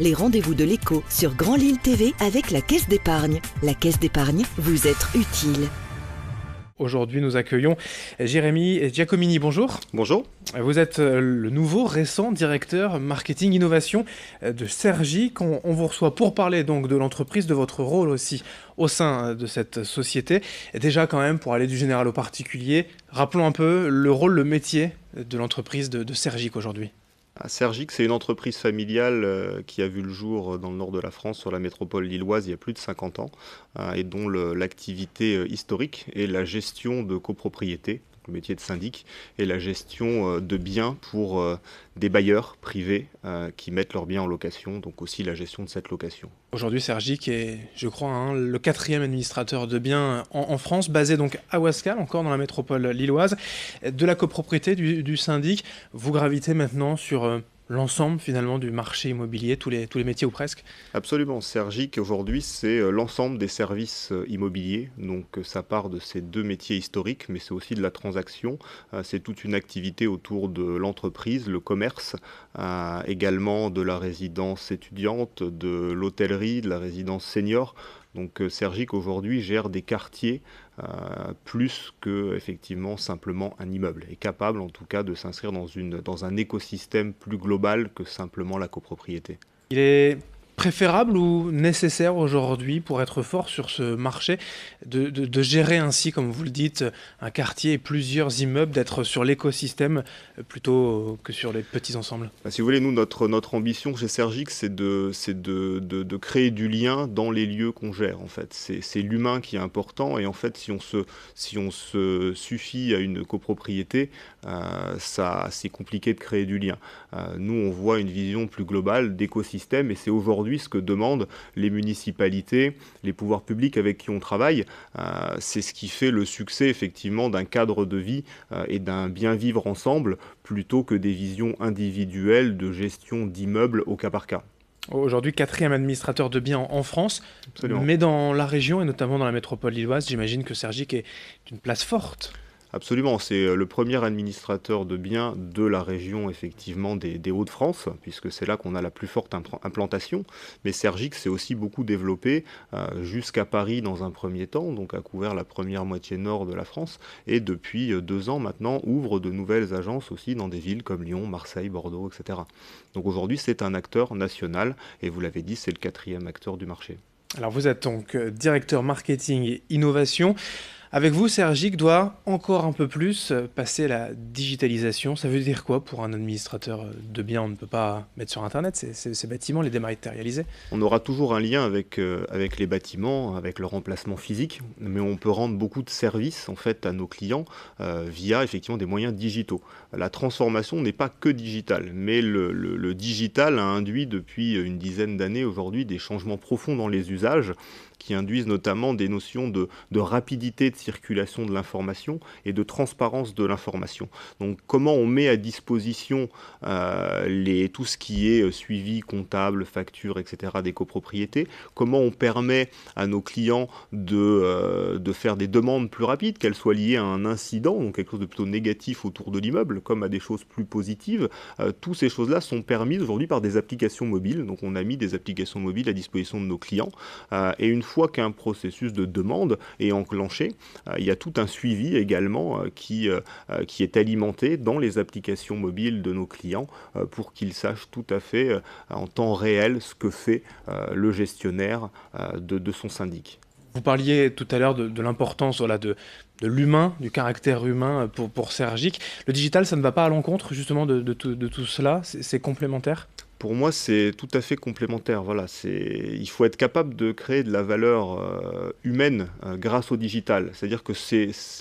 les rendez-vous de l'écho sur Grand Lille TV avec la Caisse d'épargne. La Caisse d'épargne, vous être utile. Aujourd'hui, nous accueillons Jérémy Giacomini. Bonjour. Bonjour. Vous êtes le nouveau récent directeur marketing innovation de Sergic. On vous reçoit pour parler donc de l'entreprise, de votre rôle aussi au sein de cette société. Et déjà quand même, pour aller du général au particulier, rappelons un peu le rôle, le métier de l'entreprise de Sergic aujourd'hui. Sergic, c'est une entreprise familiale qui a vu le jour dans le nord de la France, sur la métropole lilloise, il y a plus de 50 ans, et dont l'activité historique est la gestion de copropriétés, le métier de syndic, et la gestion de biens pour des bailleurs privés qui mettent leurs biens en location, donc aussi la gestion de cette location. Aujourd'hui, Sergic est, je crois, le 4e administrateur de biens en France, basé donc à Ouascal, encore dans la métropole lilloise. De la copropriété, du syndic, vous gravitez maintenant sur l'ensemble finalement du marché immobilier, tous les métiers ou presque. Absolument. Sergic aujourd'hui, c'est l'ensemble des services immobiliers. Donc ça part de ces deux métiers historiques, mais c'est aussi de la transaction. C'est toute une activité autour de l'entreprise, le commerce, également de la résidence étudiante, de l'hôtellerie, de la résidence senior. Donc Sergic aujourd'hui gère des quartiers plus que effectivement simplement un immeuble, est capable en tout cas de s'inscrire dans un écosystème plus global que simplement la copropriété. Il est préférable ou nécessaire aujourd'hui pour être fort sur ce marché de gérer ainsi, comme vous le dites, un quartier et plusieurs immeubles, d'être sur l'écosystème plutôt que sur les petits ensembles? Si vous voulez, nous, notre ambition chez Sergic, c'est de créer du lien dans les lieux qu'on gère. En fait, c'est l'humain qui est important, et en fait, si on se suffit à une copropriété, c'est compliqué de créer du lien. Nous, on voit une vision plus globale d'écosystème, et c'est aujourd'hui ce que demandent les municipalités, les pouvoirs publics avec qui on travaille. C'est ce qui fait le succès effectivement d'un cadre de vie et d'un bien vivre ensemble, plutôt que des visions individuelles de gestion d'immeubles au cas par cas. Aujourd'hui, 4e administrateur de biens en France. Absolument. Mais dans la région et notamment dans la métropole lilloise, j'imagine que Sergic est une place forte. Absolument, c'est le premier administrateur de biens de la région effectivement des Hauts-de-France, puisque c'est là qu'on a la plus forte implantation. Mais Sergic s'est aussi beaucoup développé jusqu'à Paris dans un premier temps, donc a couvert la première moitié nord de la France, et depuis 2 ans maintenant ouvre de nouvelles agences aussi dans des villes comme Lyon, Marseille, Bordeaux, etc. Donc aujourd'hui c'est un acteur national, et vous l'avez dit, c'est le 4e acteur du marché. Alors vous êtes donc directeur marketing et innovation. Avec vous, Sergic doit encore un peu plus passer à la digitalisation. Ça veut dire quoi pour un administrateur de biens? On ne peut pas mettre sur Internet ces bâtiments, les dématérialiser. On aura toujours un lien avec les bâtiments, avec leur emplacement physique, mais on peut rendre beaucoup de services en fait à nos clients via effectivement des moyens digitaux. La transformation n'est pas que digitale, mais le digital a induit depuis une dizaine d'années aujourd'hui des changements profonds dans les usages, qui induisent notamment des notions de rapidité de circulation de l'information et de transparence de l'information. Donc comment on met à disposition tout ce qui est suivi comptable, facture, etc. des copropriétés, comment on permet à nos clients de faire des demandes plus rapides, qu'elles soient liées à un incident, donc quelque chose de plutôt négatif autour de l'immeuble, comme à des choses plus positives. Toutes ces choses-là sont permises aujourd'hui par des applications mobiles. Donc on a mis des applications mobiles à disposition de nos clients, et une fois qu'un processus de demande est enclenché, il y a tout un suivi également qui est alimenté dans les applications mobiles de nos clients pour qu'ils sachent tout à fait en temps réel ce que fait le gestionnaire de son syndic. Vous parliez tout à l'heure de l'importance de l'humain, du caractère humain pour Sergic. Le digital, ça ne va pas à l'encontre justement de tout cela? C'est complémentaire? Pour moi, c'est tout à fait complémentaire. Voilà, il faut être capable de créer de la valeur humaine grâce au digital. C'est-à-dire que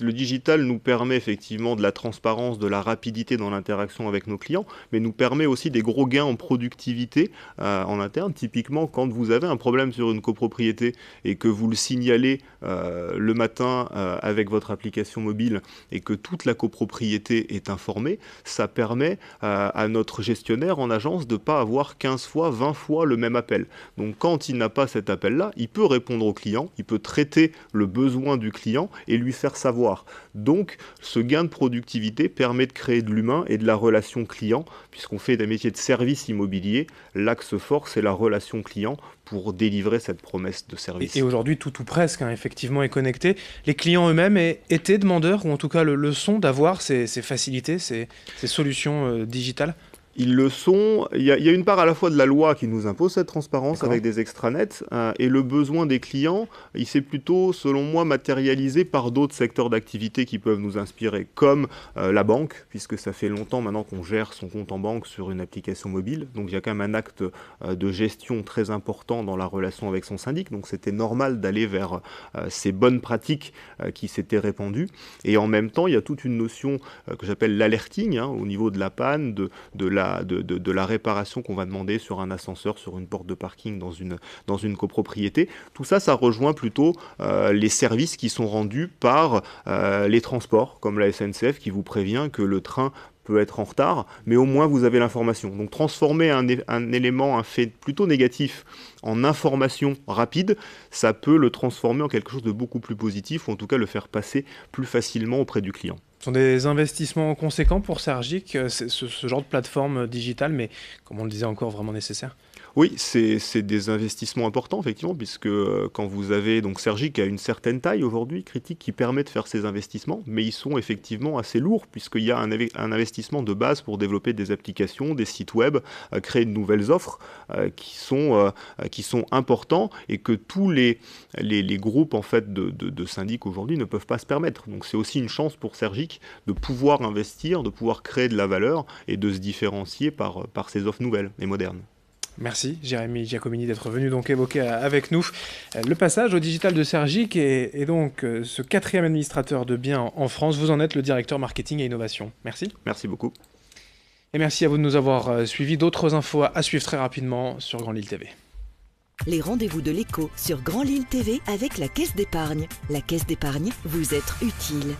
le digital nous permet effectivement de la transparence, de la rapidité dans l'interaction avec nos clients, mais nous permet aussi des gros gains en productivité en interne. Typiquement, quand vous avez un problème sur une copropriété et que vous le signalez le matin avec votre application mobile et que toute la copropriété est informée, ça permet à notre gestionnaire en agence de ne pas avoir avoir 15 fois, 20 fois le même appel. Donc quand il n'a pas cet appel-là, il peut répondre au client, il peut traiter le besoin du client et lui faire savoir. Donc ce gain de productivité permet de créer de l'humain et de la relation client, puisqu'on fait des métiers de service immobilier. L'axe fort, c'est la relation client pour délivrer cette promesse de service. Et aujourd'hui, tout ou presque, hein, effectivement, est connecté. Les clients eux-mêmes étaient demandeurs, ou en tout cas le sont, d'avoir ces facilités, ces solutions digitales? Ils le sont. Il y a une part à la fois de la loi qui nous impose cette transparence D'accord. avec des extranets, et le besoin des clients, il s'est plutôt, selon moi, matérialisé par d'autres secteurs d'activité qui peuvent nous inspirer, comme la banque, puisque ça fait longtemps maintenant qu'on gère son compte en banque sur une application mobile. Donc il y a quand même un acte de gestion très important dans la relation avec son syndic. Donc c'était normal d'aller vers ces bonnes pratiques qui s'étaient répandues. Et en même temps, il y a toute une notion que j'appelle l'alerting, hein, au niveau de la panne, de la réparation qu'on va demander sur un ascenseur, sur une porte de parking dans une copropriété. Tout ça, ça rejoint plutôt les services qui sont rendus par les transports, comme la SNCF qui vous prévient que le train peut être en retard, mais au moins vous avez l'information. Donc transformer un fait plutôt négatif en information rapide, ça peut le transformer en quelque chose de beaucoup plus positif, ou en tout cas le faire passer plus facilement auprès du client. Ce sont des investissements conséquents pour Sergic, ce genre de plateforme digitale, mais comme on le disait, encore vraiment nécessaire? Oui, c'est des investissements importants, effectivement, puisque quand vous avez, donc Sergic a une certaine taille aujourd'hui, critique, qui permet de faire ces investissements, mais ils sont effectivement assez lourds, puisqu'il y a un investissement de base pour développer des applications, des sites web, créer de nouvelles offres qui sont importants, et que tous les groupes en fait, de syndics aujourd'hui ne peuvent pas se permettre. Donc c'est aussi une chance pour Sergic de pouvoir investir, de pouvoir créer de la valeur et de se différencier par ces offres nouvelles et modernes. Merci Jérémy Giacomini d'être venu donc évoquer avec nous le passage au digital de Sergic et donc ce 4e administrateur de biens en France. Vous en êtes le directeur marketing et innovation. Merci. Merci beaucoup. Et merci à vous de nous avoir suivis. D'autres infos à suivre très rapidement sur Grand Lille TV. Les rendez-vous de l'écho sur Grand Lille TV avec la Caisse d'épargne. La Caisse d'épargne, vous êtes utile.